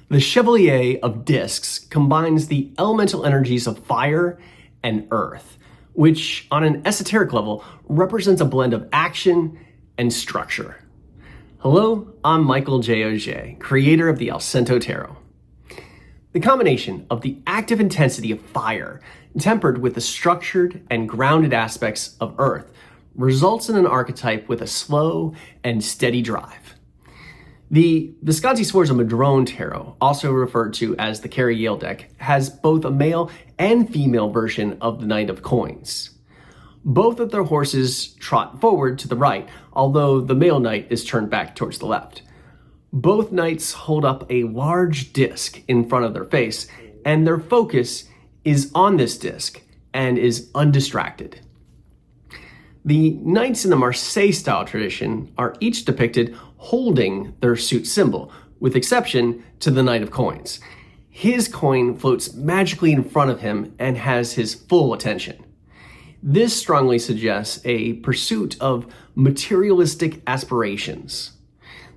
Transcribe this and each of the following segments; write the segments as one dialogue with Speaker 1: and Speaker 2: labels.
Speaker 1: The Chevalier of discs combines the elemental energies of fire and earth, which on an esoteric level represents a blend of action and structure. Hello, I'm Michael J. Auger, creator of the Allcento Tarot. The combination of the active intensity of fire tempered with the structured and grounded aspects of earth results in an archetype with a slow and steady drive. The Visconti-Sforza Madrone Tarot, also referred to as the Carrie Yale deck, has both a male and female version of the Knight of Coins. Both of their horses trot forward to the right, although the male knight is turned back towards the left. Both knights hold up a large disc in front of their face, and their focus is on this disc and is undistracted. The knights in the Marseille style tradition are each depicted holding their suit symbol, with exception to the Knight of Coins. His coin floats magically in front of him and has his full attention. This strongly suggests a pursuit of materialistic aspirations.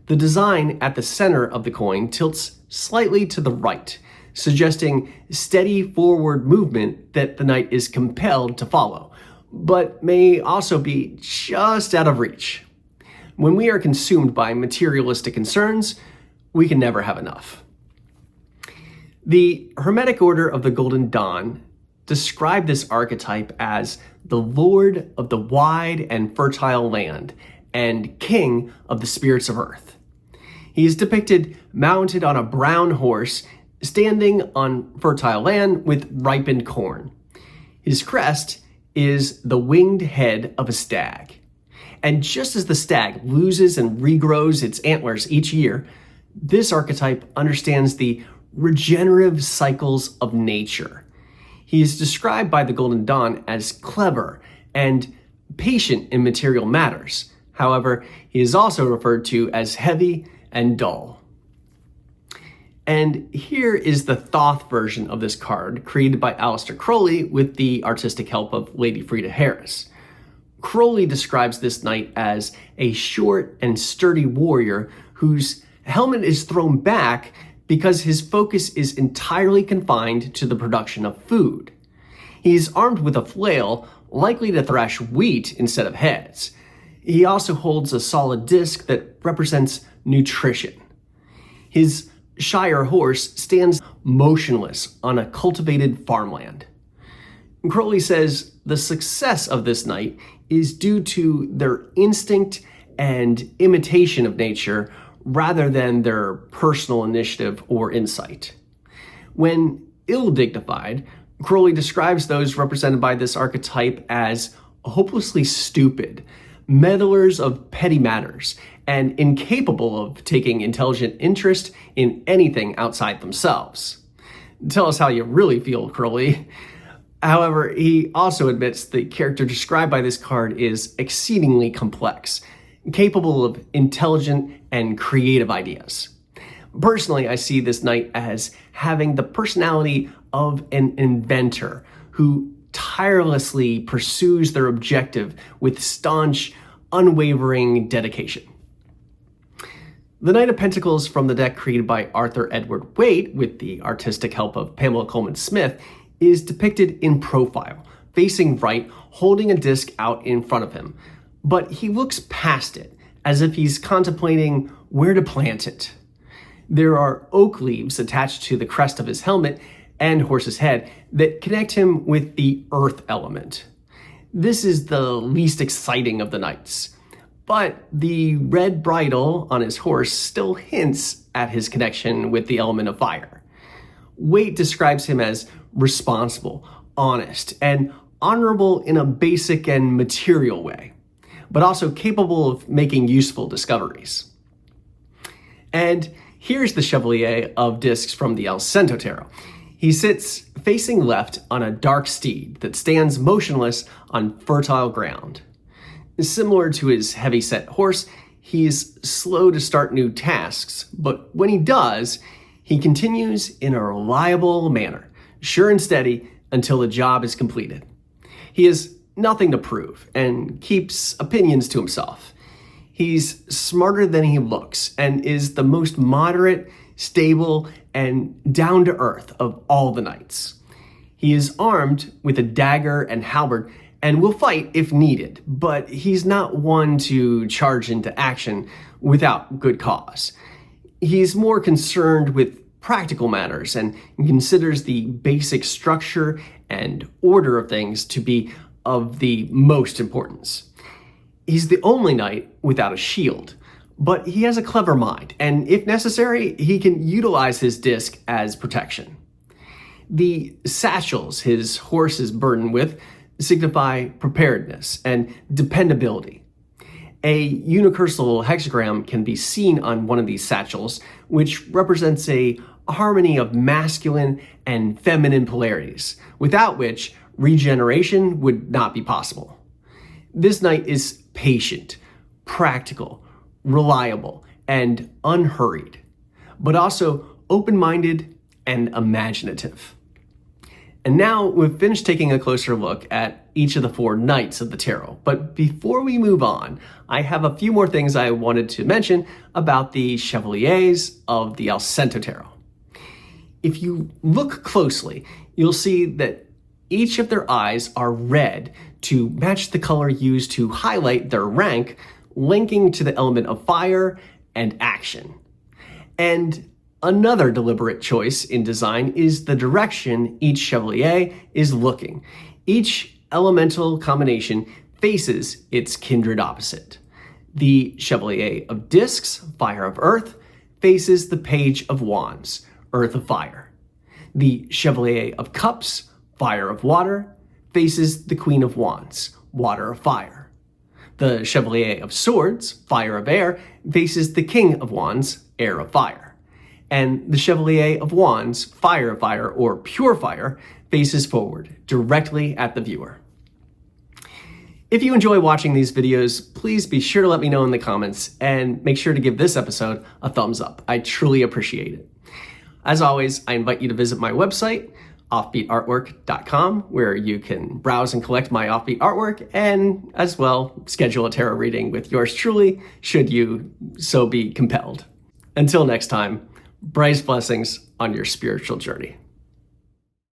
Speaker 1: The design at the center of the coin tilts slightly to the right, suggesting steady forward movement that the knight is compelled to follow, but may also be just out of reach. When we are consumed by materialistic concerns, we can never have enough. The Hermetic Order of the Golden Dawn described this archetype as the Lord of the wide and fertile land and King of the spirits of earth. He is depicted mounted on a brown horse, standing on fertile land with ripened corn. His crest is the winged head of a stag. And just as the stag loses and regrows its antlers each year, this archetype understands the regenerative cycles of nature. He is described by the Golden Dawn as clever and patient in material matters. However, he is also referred to as heavy and dull. And here is the Thoth version of this card, created by Aleister Crowley with the artistic help of Lady Frida Harris. Crowley describes this knight as a short and sturdy warrior whose helmet is thrown back because his focus is entirely confined to the production of food. He is armed with a flail, likely to thrash wheat instead of heads. He also holds a solid disc that represents nutrition. His Shire horse stands motionless on a cultivated farmland. Crowley says the success of this knight is due to their instinct and imitation of nature rather than their personal initiative or insight. When ill-dignified, Crowley describes those represented by this archetype as hopelessly stupid, meddlers of petty matters, and incapable of taking intelligent interest in anything outside themselves. Tell us how you really feel, Crowley. However, he also admits the character described by this card is exceedingly complex, capable of intelligent and creative ideas. Personally, I see this knight as having the personality of an inventor who tirelessly pursues their objective with staunch, unwavering dedication. The Knight of Pentacles from the deck created by Arthur Edward Waite with the artistic help of Pamela Coleman Smith is depicted in profile, facing right, holding a disc out in front of him. But he looks past it, as if he's contemplating where to plant it. There are oak leaves attached to the crest of his helmet and horse's head that connect him with the earth element. This is the least exciting of the knights, but the red bridle on his horse still hints at his connection with the element of fire. Waite describes him as responsible, honest, and honorable in a basic and material way, but also capable of making useful discoveries. And here's the Chevalier of discs from the Allcento Tarot. He sits facing left on a dark steed that stands motionless on fertile ground. Similar to his heavy-set horse, he's slow to start new tasks, but when he does, he continues in a reliable manner, sure and steady until the job is completed. He has nothing to prove and keeps opinions to himself. He's smarter than he looks and is the most moderate, stable, and down to earth of all the knights. He is armed with a dagger and halberd and will fight if needed, but he's not one to charge into action without good cause. He's more concerned with practical matters and considers the basic structure and order of things to be of the most importance. He's the only knight without a shield, but he has a clever mind, and if necessary, he can utilize his disc as protection. The satchels his horse is burdened with signify preparedness and dependability. A unicursal hexagram can be seen on one of these satchels, which represents a harmony of masculine and feminine polarities, without which regeneration would not be possible. This knight is patient, practical, reliable, and unhurried, but also open-minded and imaginative. And now we've finished taking a closer look at each of the 4 knights of the tarot. But before we move on, I have a few more things I wanted to mention about the Chevaliers of the Allcento tarot. If you look closely, you'll see that each of their eyes are red to match the color used to highlight their rank, linking to the element of fire and action. And another deliberate choice in design is the direction each Chevalier is looking. Each elemental combination faces its kindred opposite. The Chevalier of Discs, Fire of Earth, faces the Page of Wands, Earth of Fire. The Chevalier of Cups, Fire of Water, faces the Queen of Wands, Water of Fire. The Chevalier of Swords, Fire of Air, faces the King of Wands, Air of Fire. And the Chevalier of Wands, Fire of Fire, or Pure Fire, faces forward, directly at the viewer. If you enjoy watching these videos, please be sure to let me know in the comments, and make sure to give this episode a thumbs up. I truly appreciate it. As always, I invite you to visit my website, offbeatartwork.com, where you can browse and collect my offbeat artwork, and as well, schedule a tarot reading with yours truly, should you so be compelled. Until next time, brightest blessings on your spiritual journey.